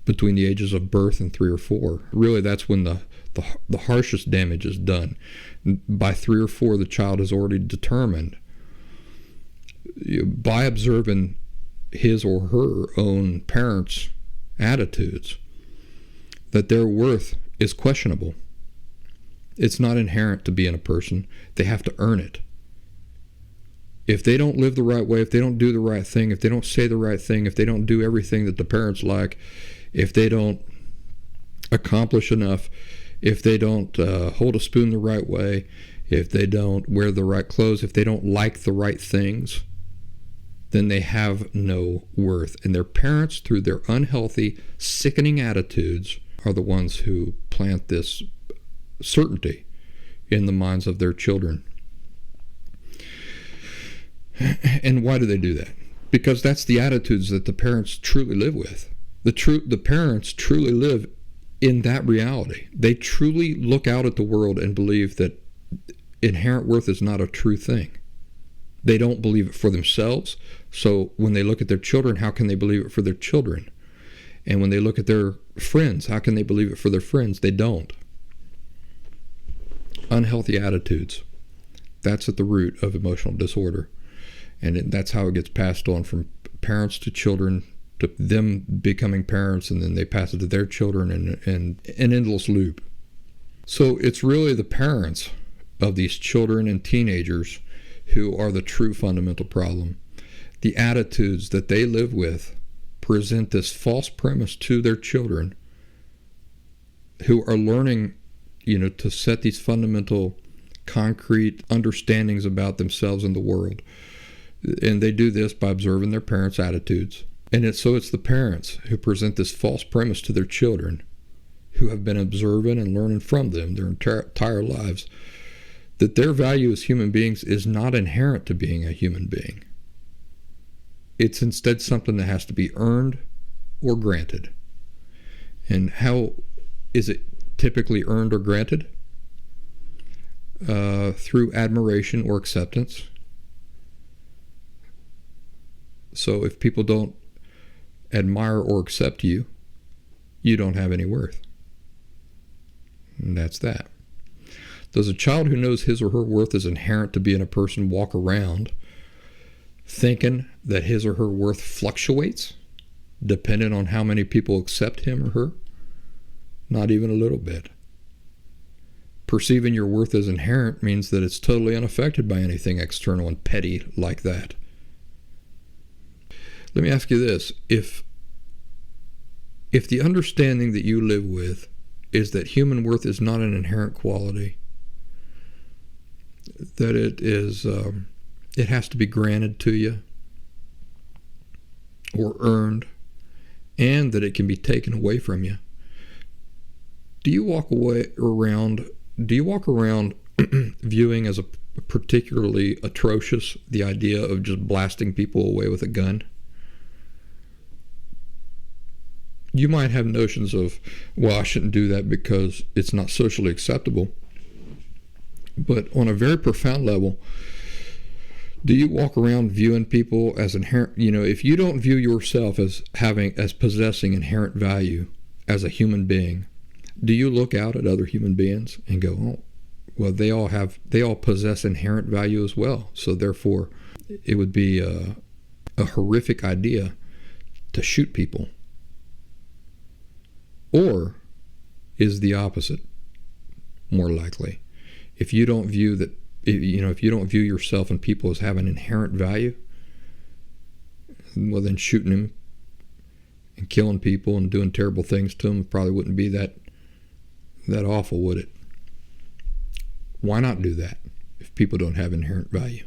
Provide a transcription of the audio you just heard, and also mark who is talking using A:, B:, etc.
A: between the ages of birth and 3 or 4. Really, that's when the harshest damage is done. By 3 or 4, the child is already determined, by observing his or her own parents' attitudes, that their worth is questionable. It's not inherent to be in a person. They have to earn it. If they don't live the right way, if they don't do the right thing, if they don't say the right thing, if they don't do everything that the parents like, if they don't accomplish enough, if they don't hold a spoon the right way, if they don't wear the right clothes, if they don't like the right things, then they have no worth. And their parents, through their unhealthy, sickening attitudes, are the ones who plant this certainty in the minds of their children. And why do they do that? Because that's the attitudes that the parents truly live with. The parents truly live in that reality. They truly look out at the world and believe that inherent worth is not a true thing. They don't believe it for themselves. So when they look at their children, how can they believe it for their children? And when they look at their friends, how can they believe it for their friends? They don't. Unhealthy attitudes. That's at the root of emotional disorder. And that's how it gets passed on from parents to children, to them becoming parents, and then they pass it to their children, and an endless loop. So it's really the parents of these children and teenagers who are the true fundamental problem. The attitudes that they live with present this false premise to their children, who are learning, to set these fundamental, concrete understandings about themselves and the world. And they do this by observing their parents' attitudes. And it's the parents who present this false premise to their children, who have been observing and learning from them their entire lives, that their value as human beings is not inherent to being a human being. It's instead something that has to be earned or granted. And how is it typically earned or granted? Through admiration or acceptance. So if people don't admire or accept you, you don't have any worth. And that's that. Does a child who knows his or her worth is inherent to being a person walk around thinking that his or her worth fluctuates dependent on how many people accept him or her? Not even a little bit. Perceiving your worth as inherent means that it's totally unaffected by anything external and petty like that. Let me ask you this. If the understanding that you live with is that human worth is not an inherent quality, that it has to be granted to you or earned, and that it can be taken away from you, do you walk around viewing as a particularly atrocious the idea of just blasting people away with a gun? You might have notions of, well, I shouldn't do that because it's not socially acceptable. But on a very profound level, do you walk around viewing people as inherent? If you don't view yourself as possessing inherent value as a human being, do you look out at other human beings and go, oh, well, they all possess inherent value as well. So therefore, it would be a horrific idea to shoot people. Or is the opposite more likely? If you don't view yourself and people as having inherent value, well, then shooting them and killing people and doing terrible things to them probably wouldn't be that awful, would it? Why not do that if people don't have inherent value?